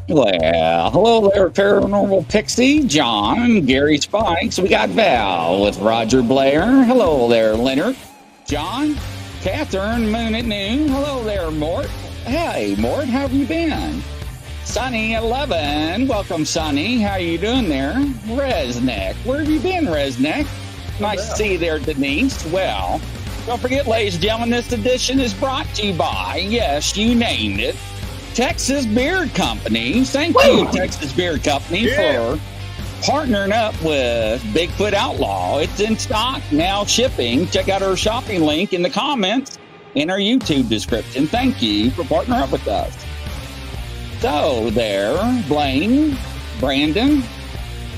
Well, hello there, Paranormal Pixie, John, Gary Spikes. We got Val with Roger Blair. Hello there, Leonard, John, Catherine, Moon at Noon. Hello there, Mort. Hey, Mort, how have you been? Sunny11, welcome, Sunny. How you doing there? Resnick, where have you been, Resnick? Nice to see you there, Denise. Well, don't forget, ladies and gentlemen, this edition is brought to you by, yes, you named it, Texas Beard Company. Thank you, Texas Beard Company, for partnering up with Bigfoot Outlaw. It's in stock, now shipping. Check out our shopping link in the comments in our YouTube description. Thank you for partnering up with us. So there, Blaine, Brandon,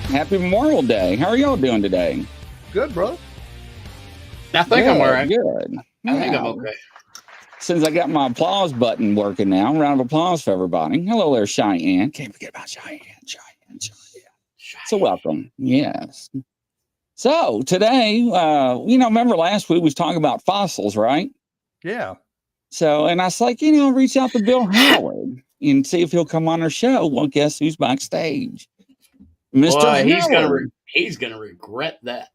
happy Memorial Day. How are y'all doing today? Good, bro. I think I'm all right. Good. I think I'm okay. Since I got my applause button working now, round of applause for everybody. Hello there, Cheyenne. Can't forget about Cheyenne. So welcome. Yes. So today, remember last week we was talking about fossils, right? Yeah. So, and I was like, reach out to Bill Howard and see if he'll come on our show. Well, guess who's backstage? Mr. Howard. He's gonna regret that.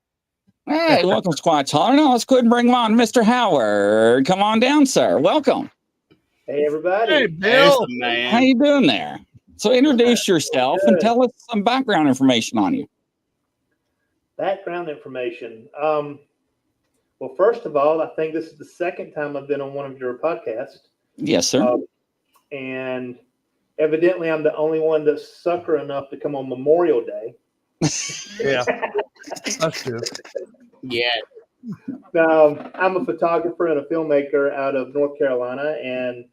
Hey, welcome, Squad Taller. Now let's go ahead and bring him on. Mr. Howard, come on down, sir. Welcome. Hey, everybody. Hey, Bill. Man. How you doing there? So introduce yourself and tell us some background information on you. Background information. Well, first of all, I think this is the second time I've been on one of your podcasts. Yes, sir. And evidently I'm the only one that's sucker enough to come on Memorial Day. Yeah. That's good. Yeah. I'm a photographer and a filmmaker out of North Carolina. And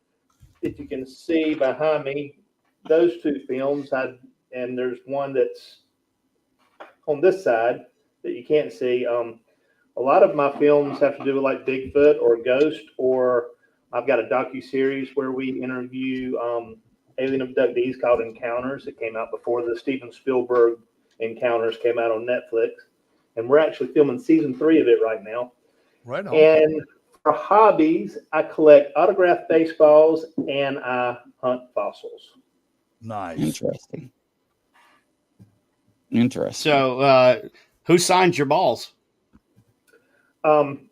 if you can see behind me, those two films, and there's one that's on this side that you can't see. A lot of my films have to do with like Bigfoot or Ghost, or I've got a docuseries where we interview alien abductees called Encounters. It came out before the Steven Spielberg Encounters came out on Netflix. And we're actually filming season 3 of it right now. Right on. And for hobbies, I collect autographed baseballs and I hunt fossils. Nice. Interesting. So, who signed your balls? Don't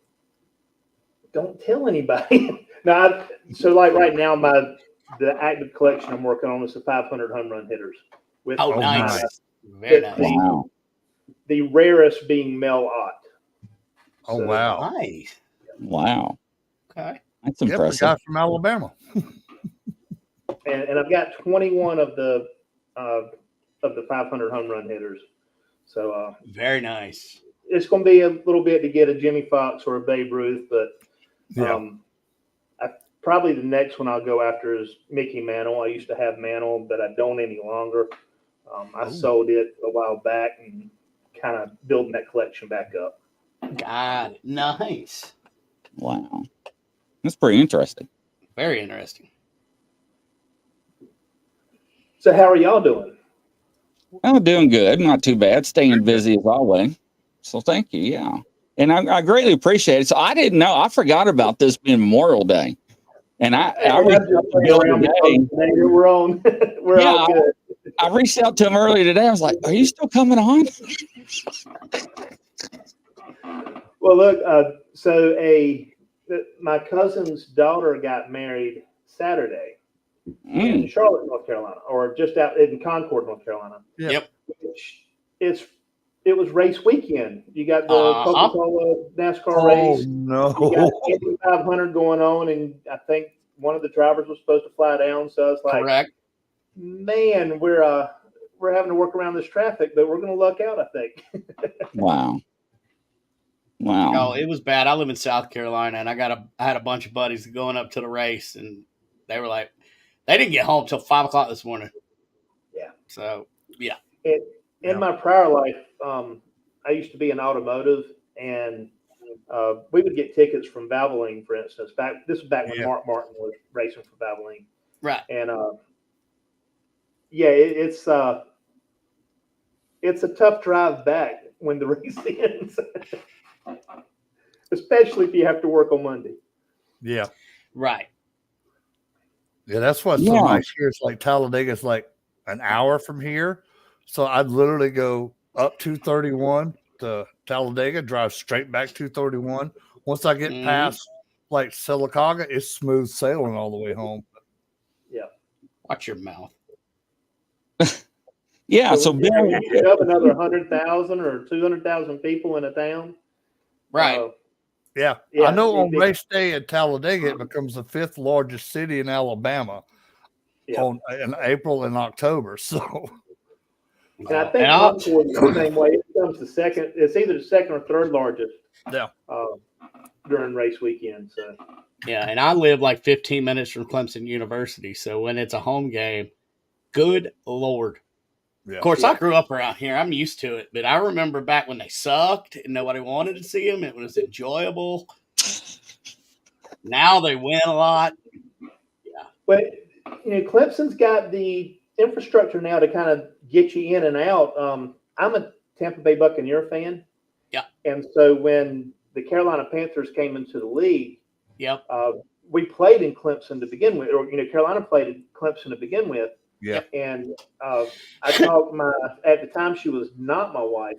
tell anybody. So like right now, the active collection I'm working on is the 500 home run hitters. With Nice. Very nice. Wow. The rarest being Mel Ott. Oh, wow. Nice. Wow. Okay. That's Yep, the impressive. guy from Alabama. And I've got 21 of the 500 home run hitters. So Very nice. it's going to be a little bit to get a Jimmy Fox or a Babe Ruth, but probably the next one I'll go after is Mickey Mantle. I used to have Mantle, but I don't any longer. I sold it a while back and kind of building that collection back up. God, nice. Wow. That's pretty interesting. Very interesting. So how are y'all doing? I'm doing good. Not too bad. Staying busy as always. So thank you. Yeah. And I greatly appreciate it. So I didn't know. I forgot about this being Memorial Day. And I reached out to Bill today. We're on. We're all good. I reached out to him earlier today. I was like, "Are you still coming on?" Well, look. My cousin's daughter got married Saturday in Charlotte, North Carolina, or just out in Concord, North Carolina. Yep. It was race weekend. You got the Coca-Cola NASCAR race. No. You got Indy 500 going on, and I think one of the drivers was supposed to fly down. So it's like, Correct. Man, we're having to work around this traffic, but we're going to luck out, I think. Wow. Oh, it was bad. I live in South Carolina, and I had a bunch of buddies going up to the race, and they were like, they didn't get home till 5 o'clock this morning. Yeah. So yeah. In my prior life, I used to be in automotive, and we would get tickets from Valvoline, for instance. This was back when Mark Martin was racing for Valvoline. Right. And it's a tough drive back when the race ends, especially if you have to work on Monday. Yeah. Right. Yeah, that's what's so nice here. It's like Talladega's like an hour from here. So I'd literally go up 231 to Talladega, drive straight back 231. Once I get past like Sylacauga, it's smooth sailing all the way home. Yeah. Watch your mouth. Yeah. So Bill, you have another 100,000 or 200,000 people in a town. Right. Yeah. I know on race day at Talladega, it becomes the 5th largest city in Alabama in April and October. So, and I think Concord is the same way. It becomes the second. It's either the second or third largest. Yeah. During race weekend. So. Yeah, and I live like 15 minutes from Clemson University, so when it's a home game, good Lord. Yeah. Of course, I grew up around here. I'm used to it, but I remember back when they sucked and nobody wanted to see them. It was enjoyable. Now they win a lot. Yeah. But, Clemson's got the infrastructure now to kind of get you in and out. I'm a Tampa Bay Buccaneer fan. Yeah. And so when the Carolina Panthers came into the league, we played in Clemson to begin with, or, Carolina played in Clemson to begin with. Yeah. And I talked at the time she was not my wife,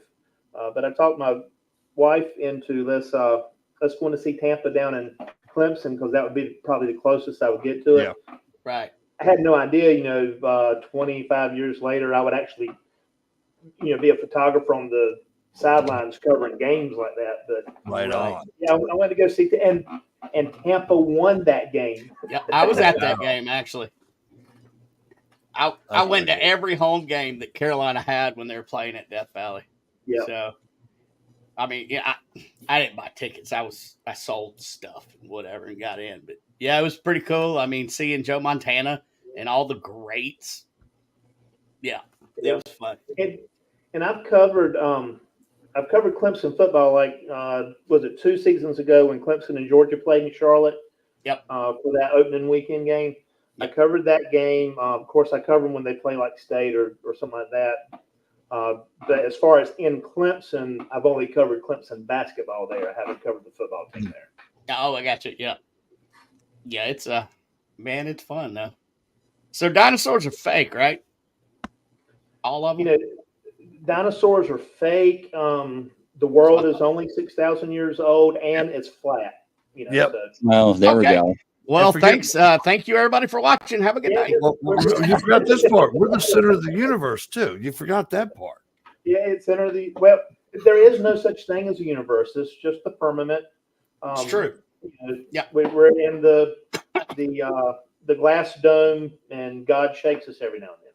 but I talked my wife into let's go to see Tampa down in Clemson because that would be probably the closest I would get to it. Yeah. Right. I had no idea, 25 years later, I would actually, be a photographer on the sidelines covering games like that. But right on. Yeah, I went to go see and Tampa won that game. Yeah, I was at that game actually. I went to every home game that Carolina had when they were playing at Death Valley. Yeah. So, I mean, I didn't buy tickets. I sold stuff and whatever and got in. But yeah, it was pretty cool. I mean, seeing Joe Montana and all the greats. Yeah, it was fun. And I've covered Clemson football. Like, was it 2 seasons ago when Clemson and Georgia played in Charlotte? Yep. For that opening weekend game. I covered that game. Of course, I cover them when they play like State or something like that. But as far as in Clemson, I've only covered Clemson basketball there. I haven't covered the football team there. Oh, I got you. Yeah. Yeah, it's it's fun though. So dinosaurs are fake, right? All of them? Dinosaurs are fake. The world is only 6,000 years old and it's flat. Yep. Oh, there we go. Well, thanks. Thank you, everybody, for watching. Have a good night. Well, you forgot this part. We're the center of the universe, too. You forgot that part. Yeah, it's center of the. Well, there is no such thing as a universe. It's just the firmament. It's true. Yeah, we're in the glass dome, and God shakes us every now and then.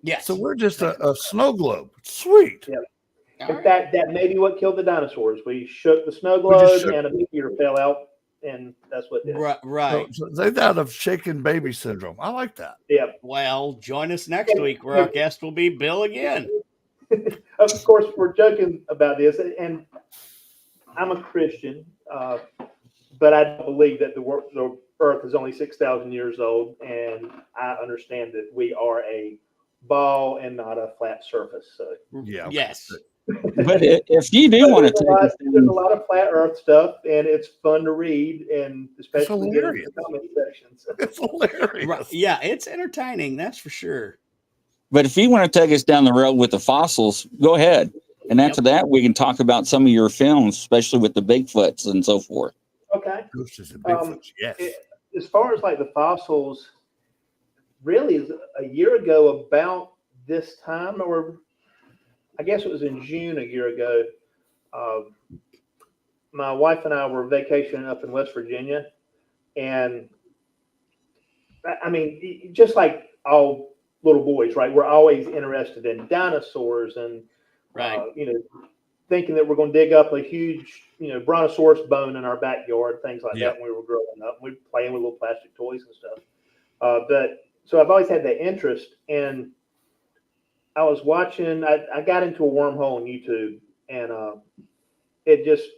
Yeah. So we're just a snow globe. Sweet. Yeah. In fact, that may be what killed the dinosaurs. We shook the snow globe, and a meteor fell out. And that's what did it. Right. So they died of shaken baby syndrome. I like that. Yeah. Well, join us next week where our guest will be Bill again. Of course, we're joking about this, and I'm a Christian, but I don't believe that the Earth is only 6,000 years old, and I understand that we are a ball and not a flat surface. So yeah. Yes. But if you do want to there's a lot of flat Earth stuff, and it's fun to read, and especially in the comment sections. It's hilarious. Right. Yeah, it's entertaining, that's for sure. But if you want to take us down the road with the fossils, go ahead. And after that, we can talk about some of your films, especially with the Bigfoots and so forth. Okay. Ghosts and Bigfoots, yes. As far as like the fossils, really a year ago about this time, or I guess it was in June a year ago, my wife and I were vacationing up in West Virginia. And I mean, just like all little boys, right? We're always interested in dinosaurs and, thinking that we're going to dig up a huge, brontosaurus bone in our backyard, things like that when we were growing up. We're playing with little plastic toys and stuff. So I've always had that interest. And I was watching, I got into a wormhole on YouTube, and it just,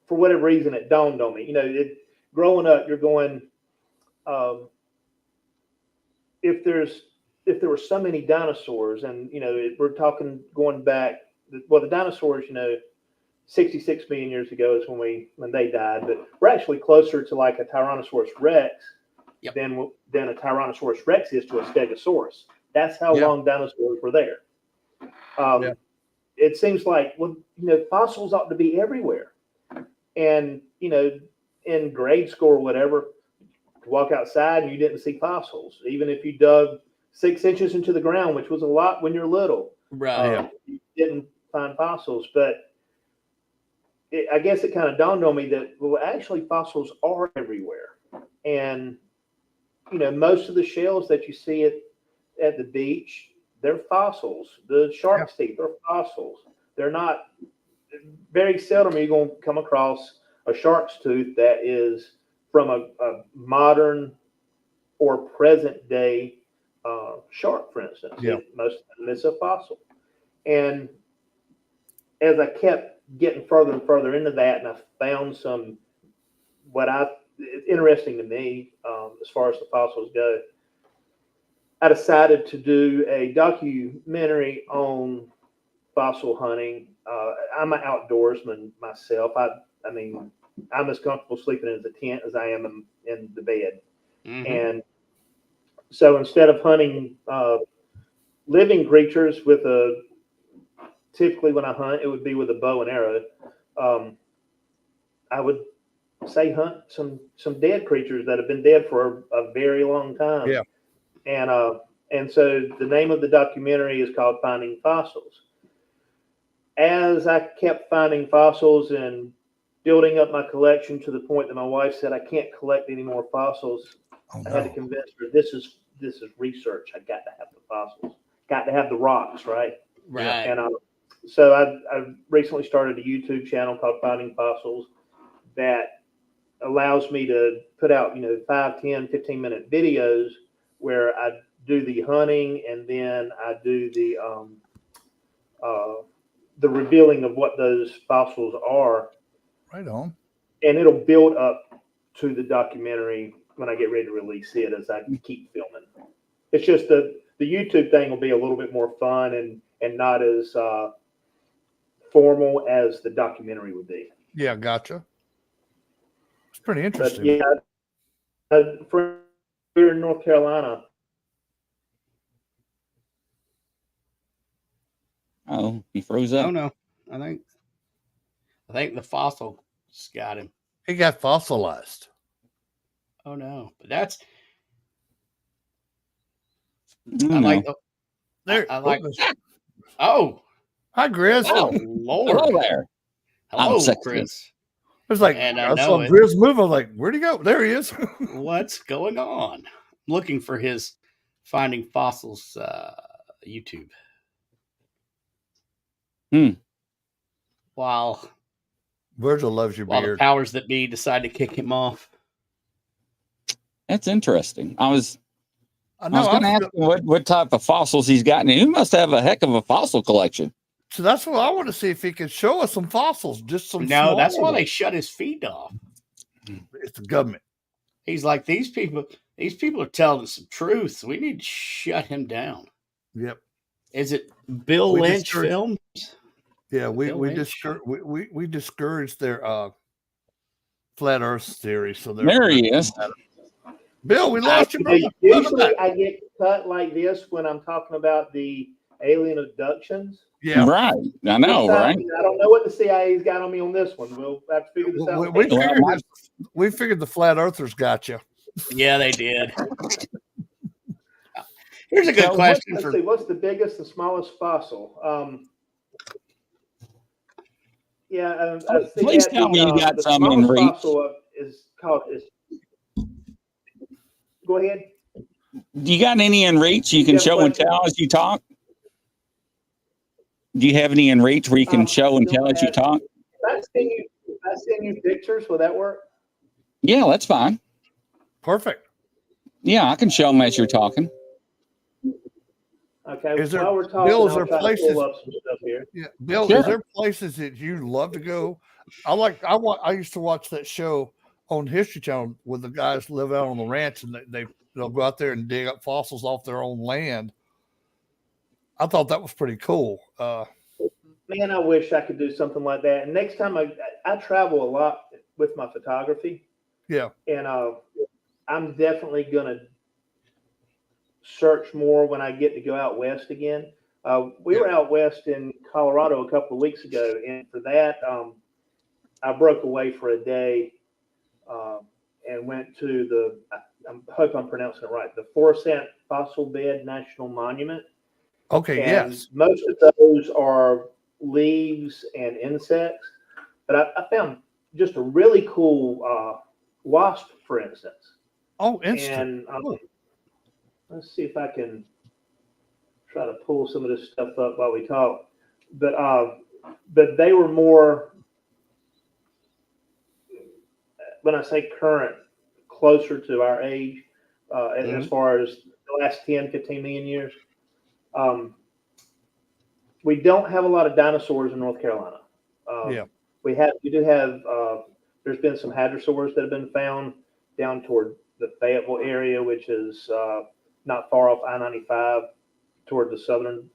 for whatever reason, it dawned on me. Growing up, you're going, if there were so many dinosaurs, and, we're talking going back, the dinosaurs, 66 million years ago is when they died, but we're actually closer to like a Tyrannosaurus Rex than a Tyrannosaurus Rex is to a Stegosaurus. That's how long dinosaurs were there. It seems like, fossils ought to be everywhere. And, in grade school or whatever, to walk outside and you didn't see fossils. Even if you dug 6 inches into the ground, which was a lot when you're little, you didn't find fossils. But I guess it kind of dawned on me that, actually fossils are everywhere. And, most of the shells that you see at the beach, they're fossils. The shark's teeth are fossils. They're not, very seldom are you going to come across a shark's tooth that is from a modern or present day shark, for instance. Most of them it's a fossil. And as I kept getting further and further into that, and I found some, it's interesting to me as far as the fossils go, I decided to do a documentary on fossil hunting. I'm an outdoorsman myself. I mean, I'm as comfortable sleeping in the tent as I am in the bed. Mm-hmm. And so instead of hunting living creatures typically when I hunt, it would be with a bow and arrow. I would say hunt some dead creatures that have been dead for a very long time. Yeah. And so the name of the documentary is called Finding Fossils. As I kept finding fossils and building up my collection to the point that my wife said, I can't collect any more fossils. I had to convince her this is research. I got to have the fossils, got to have the rocks, right? Right. And so I recently started a YouTube channel called Finding Fossils that allows me to put out, 5, 10, 15-minute videos where I do the hunting and then I do the revealing of what those fossils are. Right on. And it'll build up to the documentary when I get ready to release it as I keep filming. It's just the YouTube thing will be a little bit more fun and not as formal as the documentary would be. Yeah, gotcha. It's pretty interesting. But for here in North Carolina. Oh, he froze up. Oh no, I think the fossil got him. He got fossilized. Oh no, but that's. I like. I like this. Oh, hi, Grizz. Oh Lord. Hello there. Hello, Chris. It was like I saw Grizz move. I was like, "Where'd he go? There he is." What's going on? I'm looking for his Finding Fossils YouTube. While Virgil loves your beard. The powers that be decide to kick him off. That's interesting. I was going to ask him what type of fossils he's gotten. He must have a heck of a fossil collection. So that's what I want to see, if he could show us some fossils, just some. No, that's why they shut his feed off. It's the government. He's like, these people are telling some truths. We need to shut him down. Yep. Is it Bill Lynch Films? Yeah, we discouraged their flat Earth theory. So there he is. Bill, we lost you. Usually I get cut like this when I'm talking about the alien abductions. Yeah, right. I know, right? I don't know what the CIA's got on me on this one. We'll have to figure this out. We figured the flat earthers got you. Yeah, they did. Here's a good question. Let's see. What's the biggest and smallest fossil? Please tell me you got some in reach. Fossil is called. Go ahead. Do you got any in reach you can show and tell as you talk? Do you have any in reach where you can show and tell as you talk? If I send you pictures, will that work? Yeah, that's fine. Perfect. Yeah, I can show them as you're talking. Okay. While we're talking, Bill, is there places? Up some stuff here. Yeah, Bill, is there places that you love to go? I used to watch that show on History Channel with the guys live out on the ranch, and they'll go out there and dig up fossils off their own land. I thought that was pretty cool. Man, I wish I could do something like that. And next time I travel a lot with my photography. Yeah. And I'm definitely going to search more when I get to go out west again. We were out west in Colorado a couple of weeks ago, and for that, I broke away for a day and went to I hope I'm pronouncing it right, the Forsyth Fossil Bed National Monument. Okay, and yes. Most of those are leaves and insects, but I found just a really cool wasp, for instance. Oh, interesting. And let's see if I can try to pull some of this stuff up while we talk. But they were more, when I say current, closer to our age, as far as the last 10, 15 million years. We don't have a lot of dinosaurs in North Carolina. We do have, there's been some hadrosaurs that have been found down toward the Fayetteville area, which is not far off I-95 toward the southeastern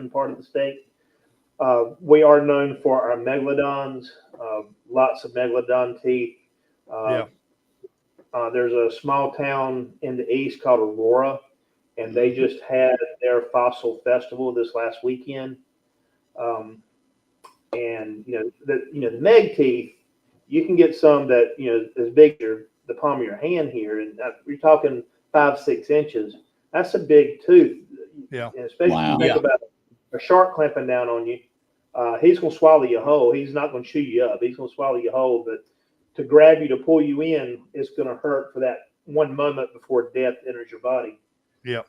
part of the state. We are known for our megalodons, lots of megalodon teeth. There's a small town in the east called Aurora, and they just had their fossil festival this last weekend. And the meg teeth, you can get some that as big as the palm of your hand here, and you're talking 5-6 inches. That's a big tooth. Yeah, and especially if you think about a shark clamping down on you. He's going to swallow you whole. He's not going to chew you up. He's going to swallow you whole. But to grab you, to pull you in, it's going to hurt for that one moment before death enters your body. Yeah.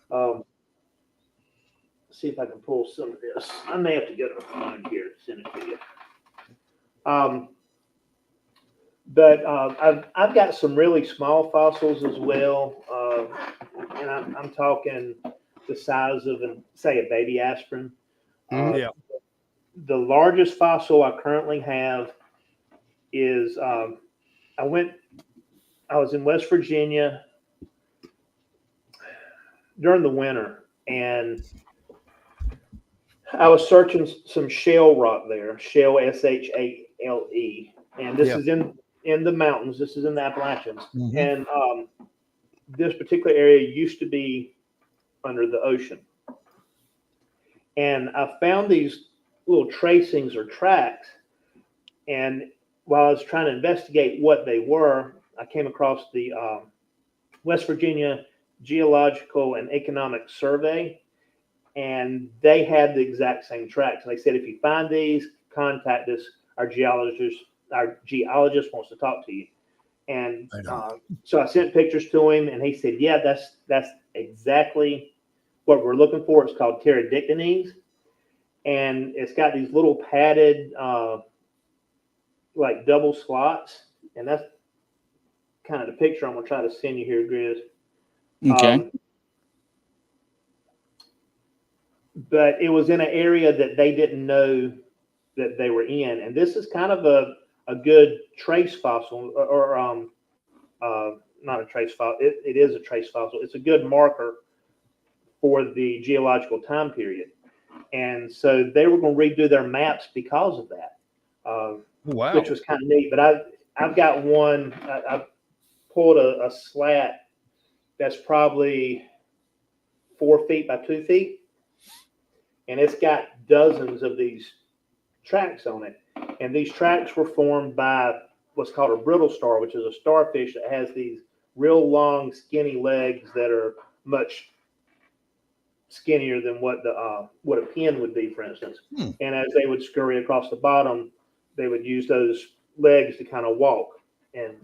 See if I can pull some of this. I may have to get a phone here to send it to you. But I've got some really small fossils as well, and I'm talking the size of, say, a baby aspirin. The largest fossil I currently have is I was in West Virginia during the winter, and I was searching some shale rock there, shale, shale, and this is in the mountains. This is in the Appalachians, and this particular area used to be under the ocean. And I found these little tracings or tracks, and while I was trying to investigate what they were, I came across the West Virginia Geological and Economic Survey, and they had the exact same tracks. And they said, if you find these, contact us. Our geologist wants to talk to you. And so I sent pictures to him, and he said, yeah, that's exactly what we're looking for. It's called pteridictines, and it's got these little padded like double slots, and that's kind of the picture I'm going to try to send you here, Grizz. Okay. But it was in an area that they didn't know that they were in, and this is kind of a good trace fossil, or not a trace fossil. It is a trace fossil. It's a good marker for the geological time period, and so they were going to redo their maps because of that, which was kind of neat. But I've got one. I pulled a slat that's probably 4 feet by 2 feet, and it's got dozens of these tracks on it. And these tracks were formed by what's called a brittle star, which is a starfish that has these real long, skinny legs that are much skinnier than what a pin would be, for instance. And as they would scurry across the bottom, they would use those legs to kind of walk, and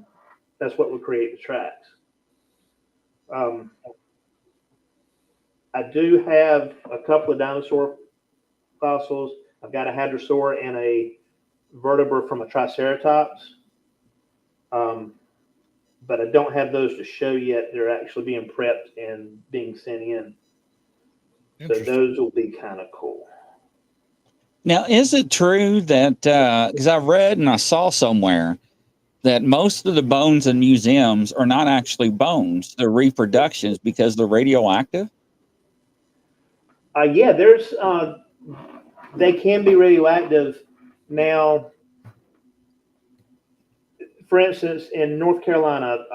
that's what would create the tracks. I do have a couple of dinosaur fossils. I've got a hadrosaur and a vertebra from a triceratops, but I don't have those to show yet. They're actually being prepped and being sent in. So those will be kind of cool. Now, is it true that, because I read and I saw somewhere that most of the bones in museums are not actually bones, they're reproductions because they're radioactive? Yeah, they can be radioactive. Now, for instance, in North Carolina,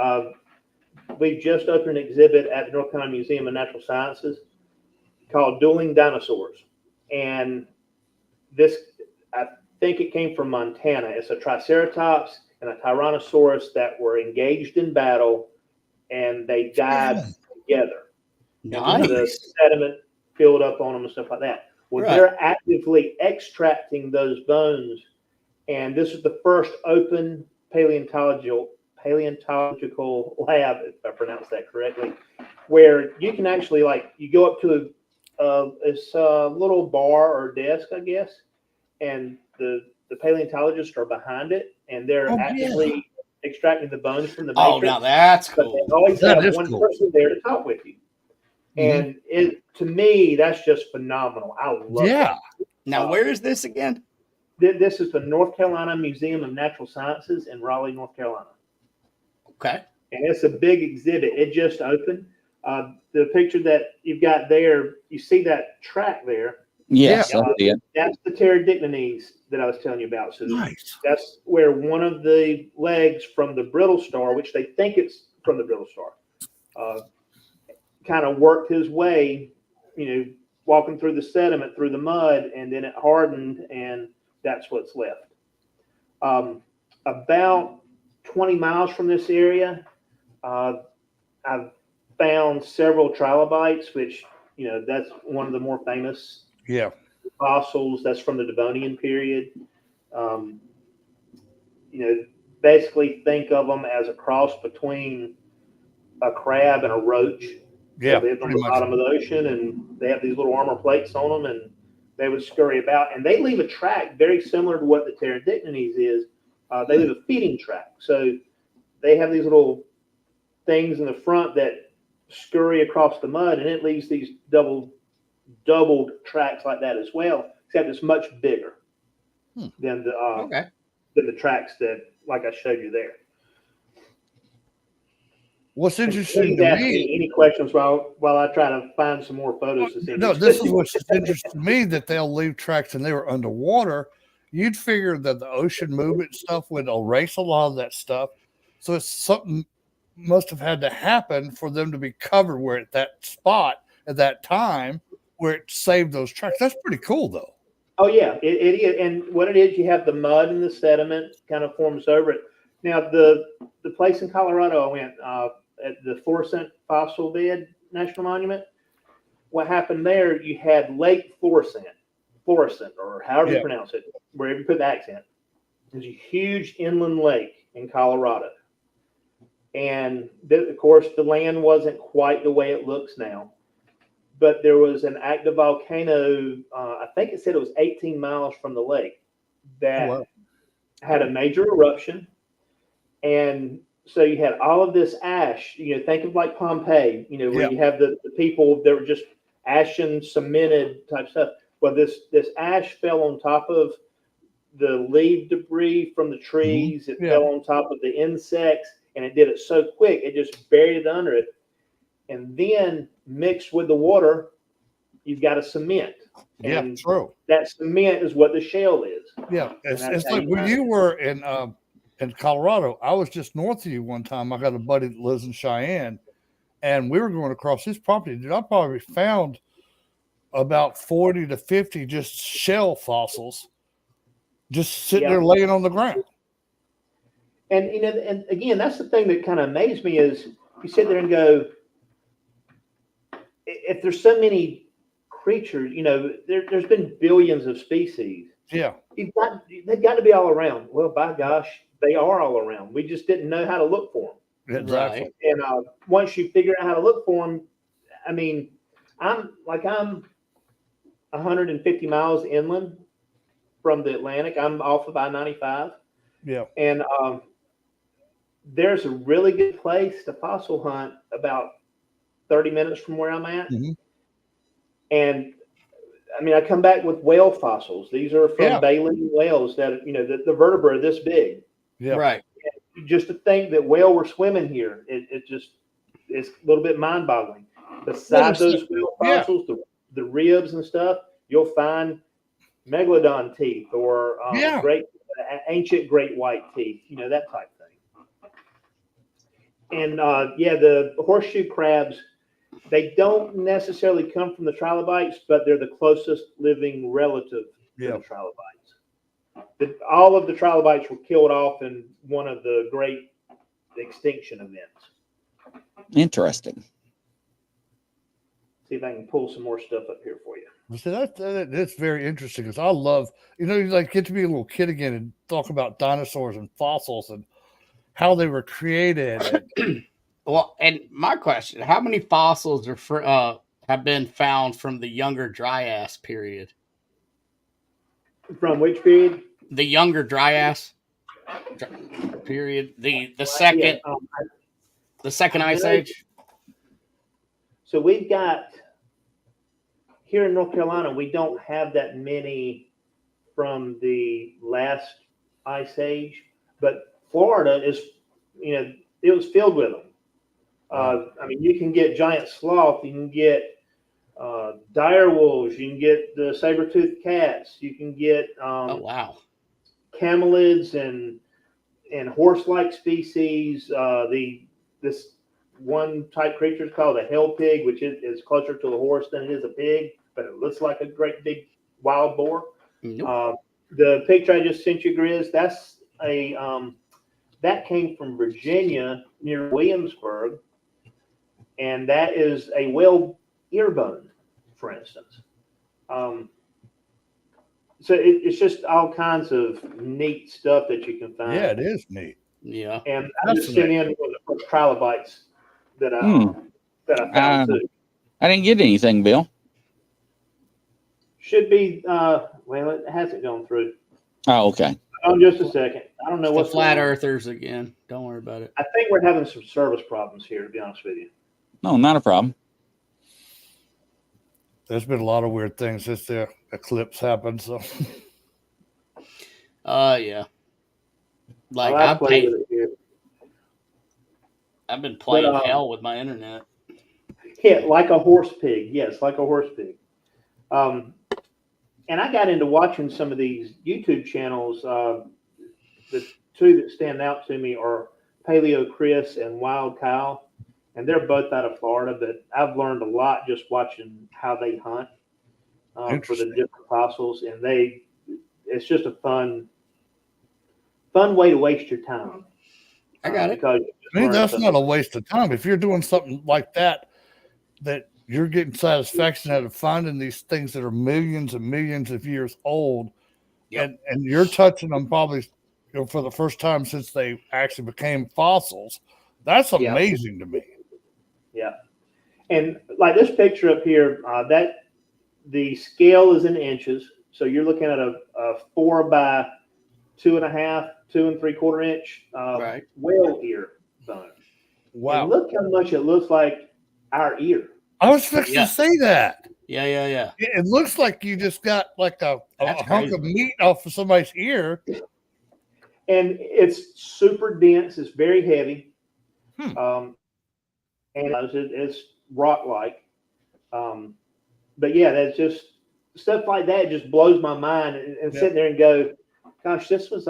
we've just opened an exhibit at the North Carolina Museum of Natural Sciences called Dueling Dinosaurs. And this, I think it came from Montana. It's a Triceratops and a Tyrannosaurus that were engaged in battle, and they died together. Nice. The sediment filled up on them and stuff like that. Well, they're actively extracting those bones, and this is the first open paleontological lab, if I pronounced that correctly, where you can actually, like, you go up to this little bar or desk, I guess, and the paleontologists are behind it, and they're actively extracting the bones from the matrix. Oh, now that's cool. But they always have one person there to talk with you. And to me, that's just phenomenal. I love it. Now, where is this again? This is the North Carolina Museum of Natural Sciences in Raleigh, North Carolina. Okay. And it's a big exhibit. It just opened. The picture that you've got there, you see that track there? Yes, I see it. That's the pterodictines that I was telling you about. So that's where one of the legs from the brittle star, which they think it's from the brittle star, kind of worked his way, walking through the sediment, through the mud, and then it hardened, and that's what's left. About 20 miles from this area, I've found several trilobites, which, that's one of the more famous fossils. That's from the Devonian period. Basically think of them as a cross between a crab and a roach. Yeah, they live on the bottom of the ocean, and they have these little armor plates on them, and they would scurry about, and they leave a track very similar to what the pterodictines is. They leave a feeding track. So they have these little things in the front that scurry across the mud, and it leaves these doubled tracks like that as well, except it's much bigger than the tracks that, like I showed you there. What's interesting to me? Any questions while I try to find some more photos? No, this is what's interesting to me, that they'll leave tracks and they were underwater. You'd figure that the ocean movement stuff would erase a lot of that stuff. So it's something must have had to happen for them to be covered where at that spot at that time where it saved those tracks. That's pretty cool, though. Oh yeah, it is. And what it is, you have the mud and the sediment kind of forms over it. Now the place in Colorado I went at the Florissant Fossil Bed National Monument. What happened there? You had Lake Florissant, or however you pronounce it, wherever you put the accent. There's a huge inland lake in Colorado, and of course the land wasn't quite the way it looks now. But there was an active volcano. I think it said it was 18 miles from the lake that had a major eruption, and so you had all of this ash. Think of like Pompeii. Where you have the people that were just ashen, cemented type stuff. Well, this ash fell on top of the leaf debris from the trees. It fell on top of the insects, and it did it so quick it just buried it under it. And then mixed with the water, you've got a cement. And true. That cement is what the shale is. Yeah, it's like when you were in Colorado. I was just north of you one time. I got a buddy that lives in Cheyenne, and we were going across his property. Dude, I probably found about 40 to 50 just shell fossils just sitting there laying on the ground. And and again, that's the thing that kind of amazed me is you sit there and go, if there's so many creatures, there's been billions of species. Yeah. They've got to be all around. Well, by gosh, they are all around. We just didn't know how to look for them. Exactly. Right. And once you figure out how to look for them, I mean, I'm 150 miles inland from the Atlantic. I'm off of I-95. Yeah. And there's a really good place to fossil hunt about 30 minutes from where I'm at. Mm-hmm. And I mean, I come back with whale fossils. These are from baleen whales that, the vertebrae are this big. Yeah. Right. And just to think that whale were swimming here, it's a little bit mind boggling. Besides those whale fossils, the ribs and stuff, you'll find megalodon teeth or ancient great white teeth, that type thing. the horseshoe crabs, they don't necessarily come from the trilobites, but they're the closest living relative to the trilobites. All of the trilobites were killed off in one of the great extinction events. Interesting. See if I can pull some more stuff up here for you. See, that's very interesting because I love, you like get to be a little kid again and talk about dinosaurs and fossils and how they were created. Well, and my question: how many fossils have been found from the Younger Dryas period? From which period? The Younger Dryas period. The second the second ice age. So we've got here in North Carolina, we don't have that many from the last ice age, but Florida is, it was filled with them. I mean, you can get giant sloth, you can get dire wolves, you can get the saber-toothed cats, you can get camelids and horse-like species. This one type creature is called a hell pig, which is closer to a horse than it is a pig, but it looks like a great big wild boar. Nope. The picture I just sent you, Grizz, that's that came from Virginia near Williamsburg, and that is a whale ear bone, for instance. So it's just all kinds of neat stuff that you can find. Yeah, it is neat. Yeah, and I just sent in one of the first trilobites that I found too. I didn't get anything, Bill. Should be well, it hasn't gone through. Oh, okay. Just a second. I don't know what's the flat earthers again. Don't worry about it. I think we're having some service problems here, to be honest with you. No, not a problem. There's been a lot of weird things since the eclipse happened. So, yeah. Like I've been playing hell with my internet. Yeah, like a horse pig. Yes, like a horse pig. And I got into watching some of these YouTube channels. The two that stand out to me are Paleo Chris and Wild Kyle. And they're both out of Florida, but I've learned a lot just watching how they hunt for the different fossils. And it's just a fun way to waste your time. I got it. I mean, that's not a waste of time. If you're doing something like that you're getting satisfaction out of finding these things that are millions and millions of years old, and you're touching them probably for the first time since they actually became fossils. That's amazing to me. Yeah. And like this picture up here, that the scale is in inches. So you're looking at a 4 by 2.5, 2 3/4 inch whale ear bone. Wow. And look how much it looks like our ear. I was fixing to say that. Yeah. It looks like you just got like a hunk of meat off of somebody's ear. And it's super dense. It's very heavy. And it's rock-like. But yeah, that's just stuff like that just blows my mind. And sitting there and go, gosh, this was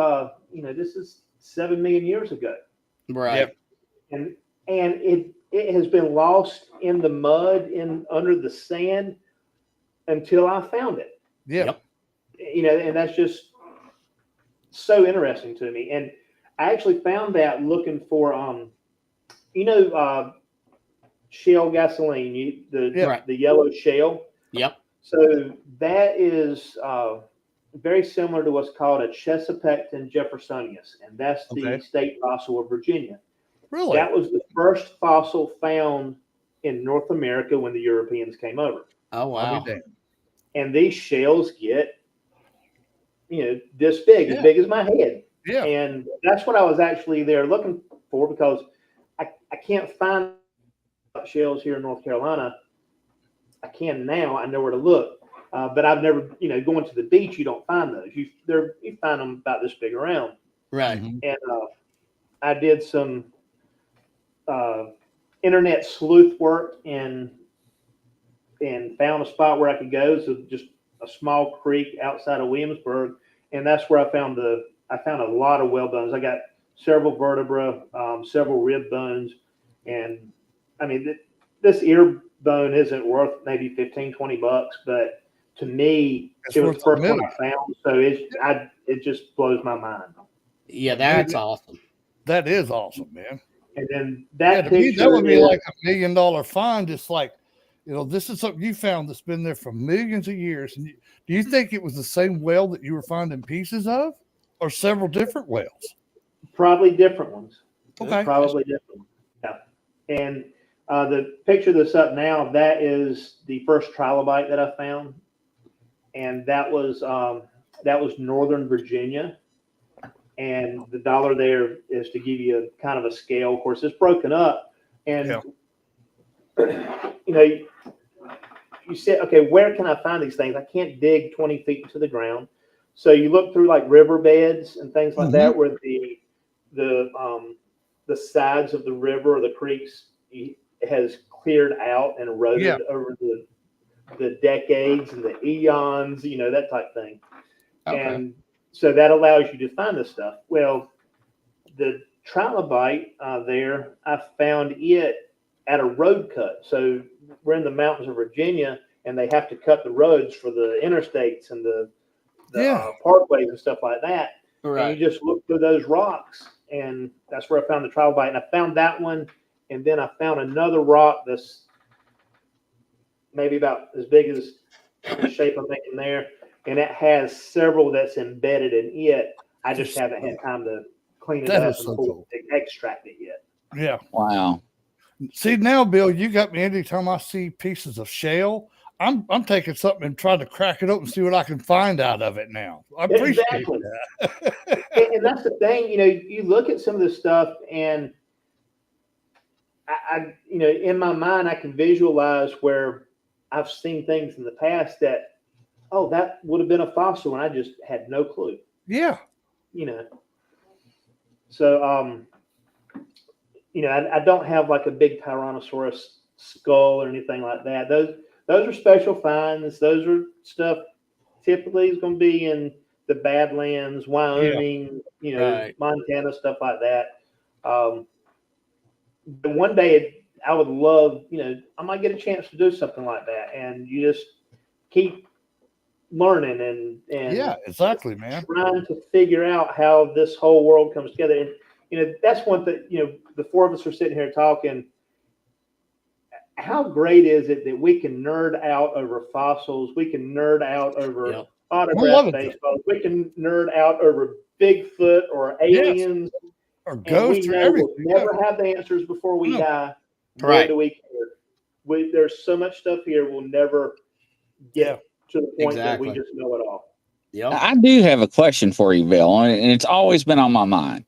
this is 7 million years ago. Right. Yep. And it has been lost in the mud under the sand until I found it. Yeah. And that's just so interesting to me. And I actually found that looking for shale gasoline, the yellow shale. Yep. So that is very similar to what's called a Chesapeake Jeffersonius, and that's the state fossil of Virginia. Really? That was the first fossil found in North America when the Europeans came over. Oh, wow. And these shales get, this big, as big as my head. Yeah. And that's what I was actually there looking for, because I can't find shales here in North Carolina. I can now. I know where to look. But I've never, going to the beach, you don't find those. You find them about this big around. Right. And I did some internet sleuth work and found a spot where I could go. So just a small creek outside of Williamsburg, and that's where I found a lot of whale bones. I got several vertebra, several rib bones, And I mean, this ear bone isn't worth maybe $15-$20, but to me, it was the first one I found. So it just blows my mind. Yeah, that's awesome. That is awesome, man. And then that picture, that would be like $1 million find. It's like, this is something you found that's been there for millions of years. And do you think it was the same whale that you were finding pieces of, or several different whales? Probably different ones. Okay. Probably different ones. Yeah. And the picture that's up now, that is the first trilobite that I found. And that was Northern Virginia. And the dollar there is to give you a kind of a scale. Of course, it's broken up. And, you said, okay, where can I find these things? I can't dig 20 feet into the ground. So you look through like riverbeds and things like that, where the sides of the river or the creeks has cleared out and eroded over the decades and the eons, that type thing. Okay. And so that allows you to find this stuff. Well, the trilobite there, I found it at a road cut. So we're in the mountains of Virginia, and they have to cut the roads for the interstates and the parkways and stuff like that. Right. And you just look through those rocks, and that's where I found the trilobite. And I found that one, and then I found another rock that's maybe about as big as the shape I'm making there, and it has several that's embedded in it. I just haven't had time to clean it up and extract it yet. Yeah. Wow. See, now, Bill, you got me. Anytime I see pieces of shell, I'm taking something and trying to crack it open and see what I can find out of it now. I appreciate that. And that's the thing, you look at some of this stuff, and I in my mind, I can visualize where I've seen things in the past that, that would have been a fossil, and I just had no clue. Yeah. So, I don't have like a big Tyrannosaurus skull or anything like that. Those are special finds. Those are stuff typically is going to be in the Badlands, Wyoming, Montana, stuff like that. But one day I would love, I might get a chance to do something like that. And you just keep learning and yeah, exactly, man. Trying to figure out how this whole world comes together. And, that's one thing, the four of us are sitting here talking. How great is it that we can nerd out over fossils? We can nerd out over autograph baseballs. We can nerd out over Bigfoot or aliens. Yes. Or ghosts or everything. We'll never have the answers before we die. Why do we care? There's so much stuff here we'll never get to the point that we just know it all. Yep. I do have a question for you, Bill, and it's always been on my mind.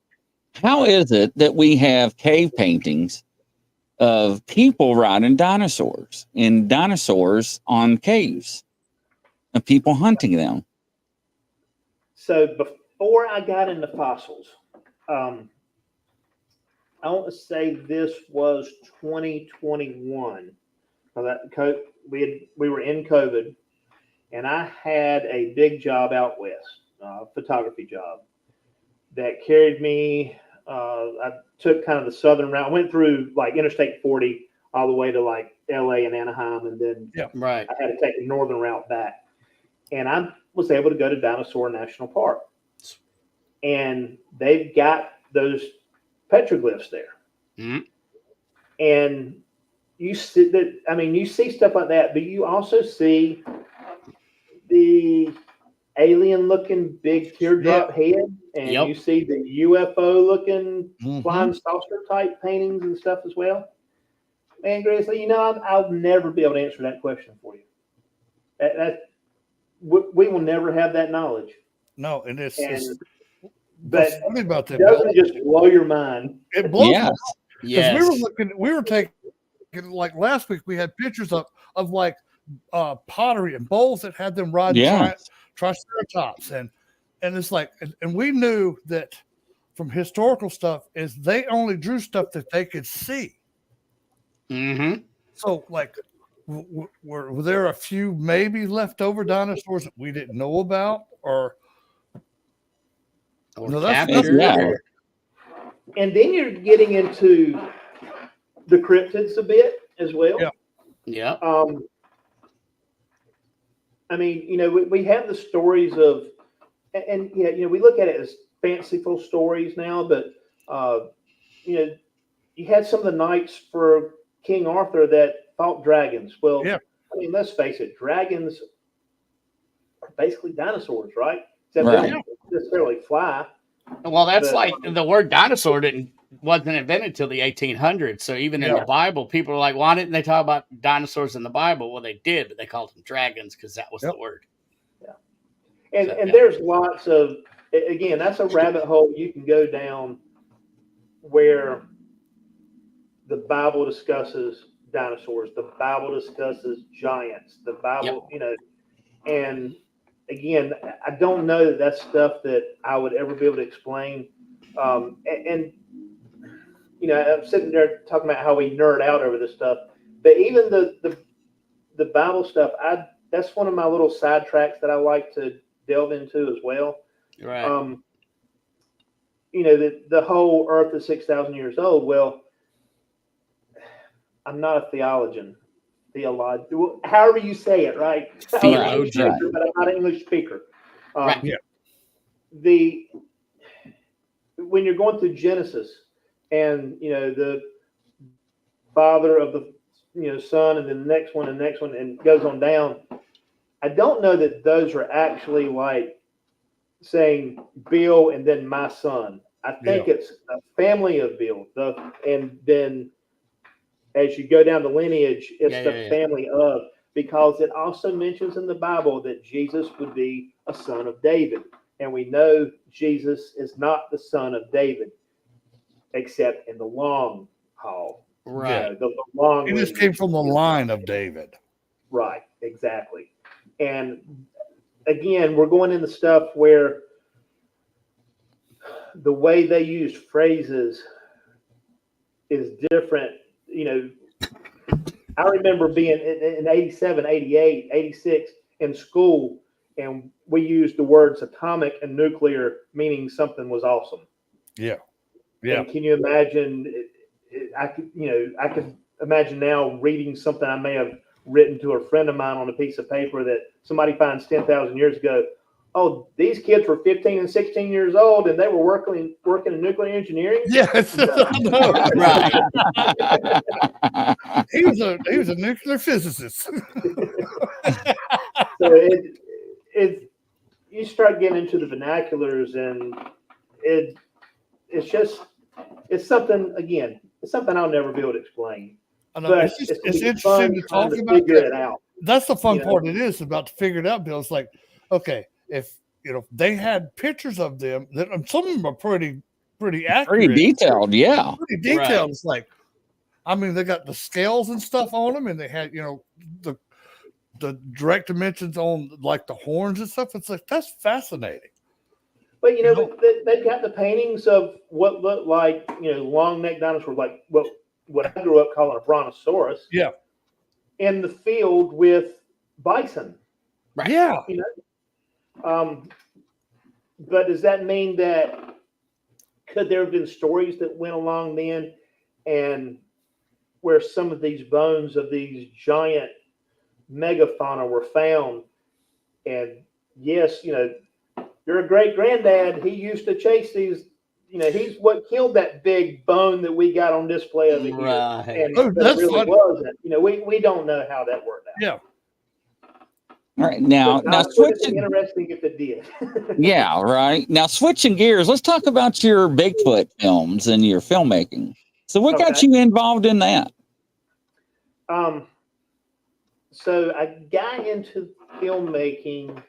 How is it that we have cave paintings of people riding dinosaurs and dinosaurs on caves and people hunting them? So before I got into fossils, I want to say this was 2021. We were in COVID, and I had a big job out west, photography job that carried me. I took kind of the southern route. I went through like Interstate 40 all the way to like LA and Anaheim, and then I had to take the northern route back. And I was able to go to Dinosaur National Park, and they've got those petroglyphs there. Mm-hmm. And you see that. I mean, you see stuff like that, but you also see the alien-looking big teardrop head, and you see the UFO-looking flying saucer type paintings and stuff as well. Man, Grizzly, I'll never be able to answer that question for you. We will never have that knowledge. No, and but funny about that. It doesn't just blow your mind. It blows my mind. Because we were taking, like last week, we had pictures of like pottery and bowls that had them riding triceratops, and it's like, and we knew that from historical stuff is they only drew stuff that they could see. Mm-hmm. So like, were there a few maybe leftover dinosaurs that we didn't know about, or that's and then you're getting into the cryptids a bit as well. Yeah. Yeah. I mean, we have the stories of, and we look at it as fanciful stories now, but you had some of the knights for King Arthur that fought dragons. Well, Yeah. I mean, let's face it, dragons are basically dinosaurs, right? Except Right. they don't necessarily fly. Well, that's like the word dinosaur wasn't invented till the 1800s. So even in Yeah. the Bible, people are like, why didn't they talk about dinosaurs in the Bible? Well, they did, but they called them dragons because that was the word. Yeah. And there's lots of, again, that's a rabbit hole you can go down where the Bible discusses dinosaurs, the Bible discusses giants, the Bible, and again, I don't know that that's stuff that I would ever be able to explain. And I'm sitting there talking about how we nerd out over this stuff, but even the Bible stuff, that's one of my little sidetracks that I like to delve into as well. Right. The whole Earth is 6,000 years old. Well, I'm not a theologian. However you say it, right? I'm an English speaker, but I'm not an English speaker. Right. When you're going through Genesis, and the father of the son, and then the next one, and and goes on down. I don't know that those are actually like saying Bill and then my son. I think it's a family of Bill. And then as you go down the lineage, it's the family of, because it also mentions in the Bible that Jesus would be a son of David. And we know Jesus is not the son of David, except in the long haul. Right. The long He just came from the line of David. Right, exactly. And again, we're going into stuff where the way they use phrases is different. I remember being in 87, 88, 86 in school, and we used the words atomic and nuclear, meaning something was awesome. Yeah. And can you imagine? I could imagine now reading something I may have written to a friend of mine on a piece of paper that somebody finds 10,000 years ago. Oh, these kids were 15 and 16 years old, and they were working in nuclear engineering. Yes, right. He was a nuclear physicist. So you start getting into the vernaculars, and it's something, again, it's something I'll never be able to explain. I know, But it's interesting to talk about figure it out. That's the fun part. It is about to figure it out, Bill. It's like, okay, if they had pictures of them, some of them are pretty accurate, pretty detailed, yeah. Pretty detailed. Right. It's like, I mean, they got the scales and stuff on them, and they had, the direct dimensions on like the horns and stuff. It's like, that's fascinating. But they've got the paintings of what looked like long necked dinosaurs, like what I grew up calling a brontosaurus. Yeah. In the field with bison. Right. Yeah. But does that mean that could there have been stories that went along then, and where some of these bones of these giant megafauna were found? And yes, your great granddad, he used to chase these. He's what killed that big bone that we got on display over here. And that really wasn't. We don't know how that worked out. Yeah. All right. Now switching. Interesting if it did. Yeah. Right. Now switching gears, let's talk about your Bigfoot films and your filmmaking. So what got you involved in that? So I got into filmmaking